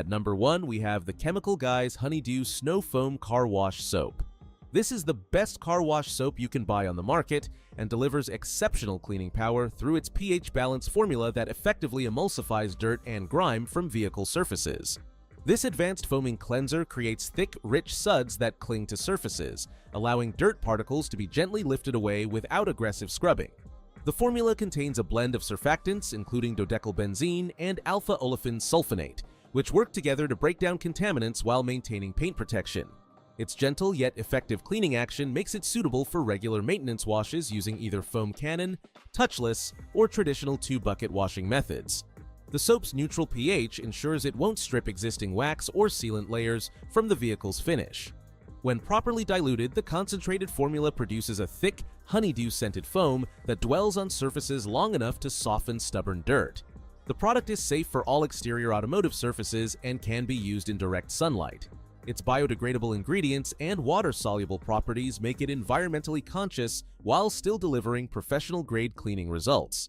At number 1, we have the Chemical Guys Honeydew Snow Foam Car Wash Soap. This is the best car wash soap you can buy on the market and delivers exceptional cleaning power through its pH balance formula that effectively emulsifies dirt and grime from vehicle surfaces. This advanced foaming cleanser creates thick, rich suds that cling to surfaces, allowing dirt particles to be gently lifted away without aggressive scrubbing. The formula contains a blend of surfactants including dodecylbenzene and alpha-olefin sulfonate, which work together to break down contaminants while maintaining paint protection. Its gentle yet effective cleaning action makes it suitable for regular maintenance washes using either foam cannon, touchless, or traditional 2-bucket washing methods. The soap's neutral pH ensures it won't strip existing wax or sealant layers from the vehicle's finish. When properly diluted, the concentrated formula produces a thick, honeydew-scented foam that dwells on surfaces long enough to soften stubborn dirt. The product is safe for all exterior automotive surfaces and can be used in direct sunlight. Its biodegradable ingredients and water-soluble properties make it environmentally conscious while still delivering professional-grade cleaning results.